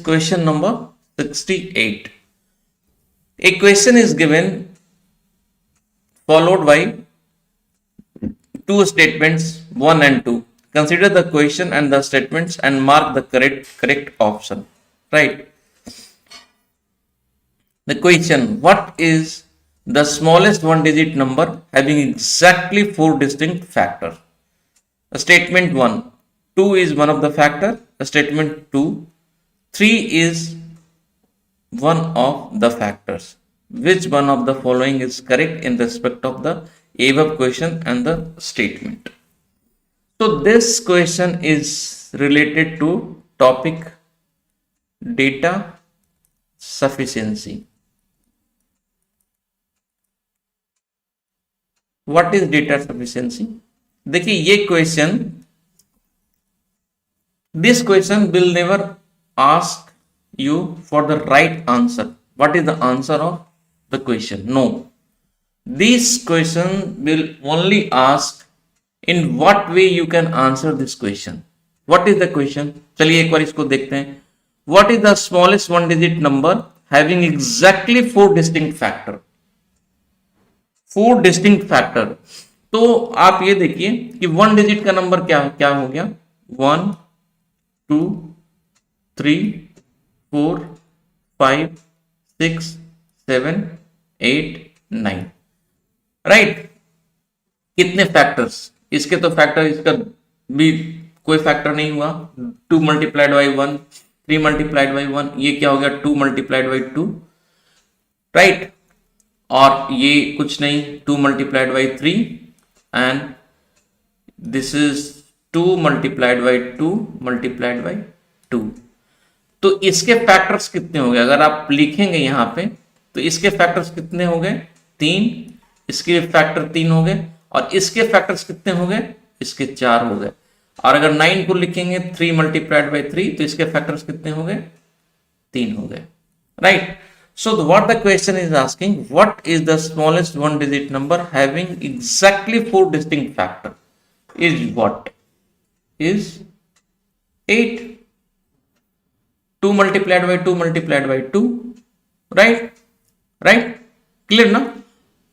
question number 68. A question is given followed by two statements 1 and 2. Consider the question and the statements and mark the correct option. Right. The question: what is the smallest one-digit number having exactly 4 distinct factors? Statement 1, 2 is one of the factor. Statement 2, 3 is one of the factors. Which one of the following is correct in respect of the above question and the statement? So this question is related to topic data sufficiency. What is data sufficiency? देखिए ये question, this question will never ask you for the right answer. What is the answer of the question? No. This question will only ask in what way you can answer this question. What is the question? चलिए एक बार इसको देखते हैं. What is the smallest one digit number having exactly 4 distinct factor? 4 distinct factor. तो आप ये देखिए कि 1 डिजिट का नंबर क्या क्या हो गया? 1 2 3 4 5 6 7 8 9. राइट. कितने फैक्टर्स? इसके तो फैक्टर, इसका भी कोई फैक्टर नहीं हुआ. 2 मल्टीप्लाइड बाई 1, 3 मल्टीप्लाइड बाई 1, ये क्या हो गया? 2 मल्टीप्लाइड बाई 2. राइट. और ये कुछ नहीं, 2 multiplied by 3 and this is 2 multiplied by 2 multiplied by 2. तो इसके फैक्टर्स कितने हो गए? अगर आप लिखेंगे यहां पे तो इसके फैक्टर्स कितने हो गए? 3. इसके फैक्टर 3 हो गए. और इसके फैक्टर्स कितने हो गए? इसके 4 हो गए. और अगर 9 को लिखेंगे 3 multiplied by 3 तो इसके फैक्टर्स कितने हो गए? 3 हो गए. Right. So what the question is asking, what is the smallest one digit number having exactly 4 distinct factor? Is what? Is 8. 2 multiplied by 2 multiplied by 2. Right? Right? Clear now?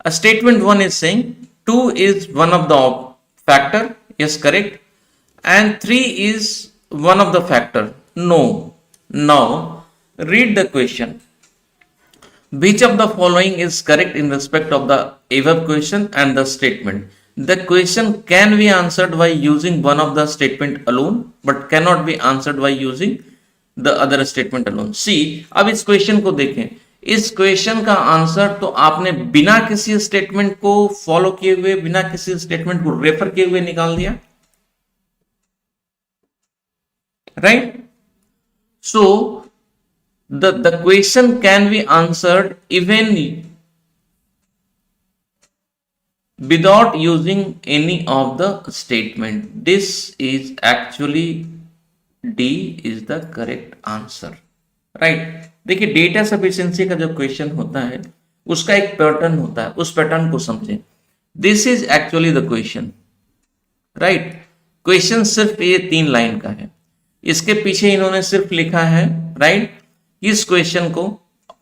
A statement 1 is saying 2 is one of the factor. Yes, correct. And 3 is one of the factor. No. Now read the question. Which of the following is correct in respect of the above question and the statement? The question can be answered by using one of the statement alone, but cannot be answered by using the other statement alone. See, अब इस question को देखें. इस question का answer तो आपने बिना किसी स्टेटमेंट को फॉलो किए हुए, बिना किसी स्टेटमेंट को रेफर किए हुए निकाल दिया. Right. So the question can be answered even without using any of the statement. This is actually D is the correct answer. Right. देखिए डेटा सफिशिएंसी का जो क्वेश्चन होता है उसका एक पैटर्न होता है. उस पैटर्न को समझें. This is actually the question. Right. Question सिर्फ ये 3 लाइन का है. इसके पीछे इन्होंने सिर्फ लिखा है. राइट. इस क्वेश्चन को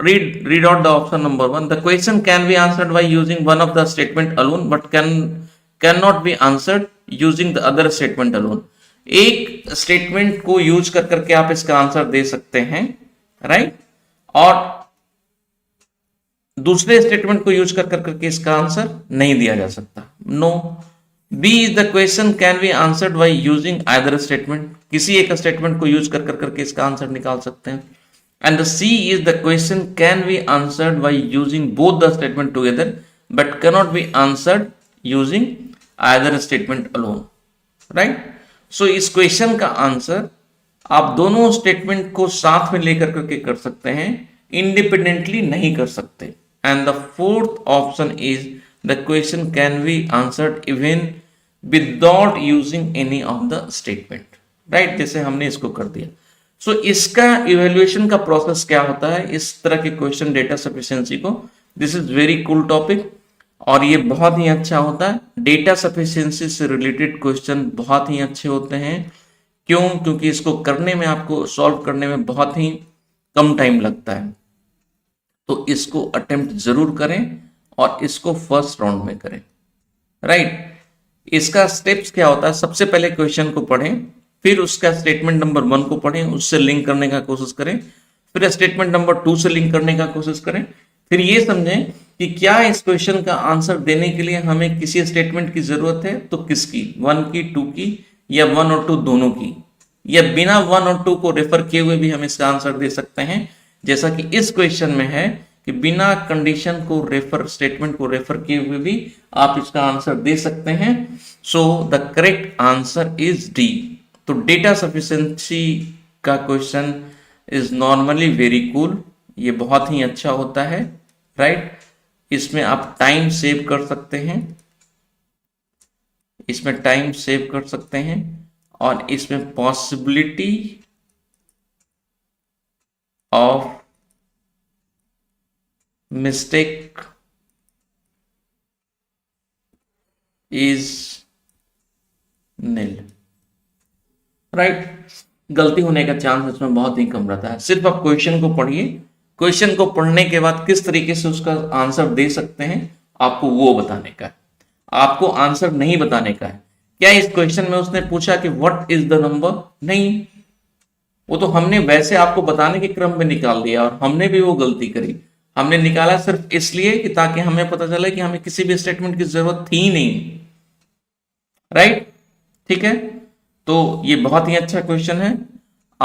read out the option number 1. The question can be answered by using one of the statement alone, but cannot be answered using the other statement alone. एक स्टेटमेंट को यूज कर करके आप इसका आंसर दे सकते हैं. राइट. और दूसरे स्टेटमेंट को यूज कर करके इसका आंसर नहीं दिया जा सकता. No. B is the question can be answered by using either statement. किसी एक स्टेटमेंट को यूज कर करके इसका आंसर निकाल सकते हैं. And the C is the question can be answered by using both the statement together, but cannot be answered using either statement alone. Right? So इस क्वेश्चन का आंसर आप दोनों स्टेटमेंट को साथ में लेकर करके कर सकते हैं, इंडिपेंडेंटली नहीं कर सकते. And the fourth option is the question can be answered even without using any of the statement. Right? जैसे हमने इसको कर दिया. सो इसका इवेल्युएशन का प्रोसेस क्या होता है इस तरह के क्वेश्चन डेटा सफिशिएंसी को? This is very cool topic और ये बहुत ही अच्छा होता है. डेटा सफिशिएंसी से रिलेटेड क्वेश्चन बहुत ही अच्छे होते हैं. क्यों? क्योंकि इसको करने में, आपको सॉल्व करने में बहुत ही कम टाइम लगता है। तो इसको अटेम्प्ट जरूर करें और इसको फर्स्ट राउंड में करें, राइट। इसका स्टेप्स क्या होता है, सबसे पहले क्वेश्चन को पढ़ें, फिर उसका स्टेटमेंट नंबर 1 को पढ़ें, उससे लिंक करने का कोशिश करें, फिर स्टेटमेंट नंबर 2 से लिंक करने का कोशिश करें, फिर ये समझें कि क्या इस क्वेश्चन का आंसर देने के लिए हमें किसी स्टेटमेंट की जरूरत है तो किसकी, 1 की, 2 की, या 1 और 2 दोनों की, या बिना 1 और 2 को रेफर किए हुए भी हम इसका आंसर दे सकते हैं, जैसा कि इस क्वेश्चन में है कि बिना कंडीशन को रेफर, स्टेटमेंट को रेफर किए हुए भी आप इसका आंसर दे सकते हैं। So the correct answer is D. तो डेटा सफिशिएंसी का question is normally very cool, ये बहुत ही अच्छा होता है, राइट। इसमें आप टाइम सेव कर सकते हैं, इसमें टाइम सेव कर सकते हैं, और इसमें possibility of mistake is nil, right. गलती होने का चांस इसमें बहुत ही कम रहता है। सिर्फ आप क्वेश्चन को पढ़िए, क्वेश्चन को पढ़ने के बाद किस तरीके से उसका आंसर दे सकते हैं आपको वो बताने का है, आपको आंसर नहीं बताने का है। क्या इस क्वेश्चन में उसने पूछा कि व्हाट इज द नंबर, नहीं, वो तो हमने वैसे आपको बताने के क्रम में निकाल दिया और हमने भी वो गलती करी। हमने निकाला सिर्फ इसलिए कि ताकि हमें पता चले कि हमें किसी भी स्टेटमेंट की जरूरत थी नहीं, राइट, ठीक है। तो ये बहुत ही अच्छा क्वेश्चन है।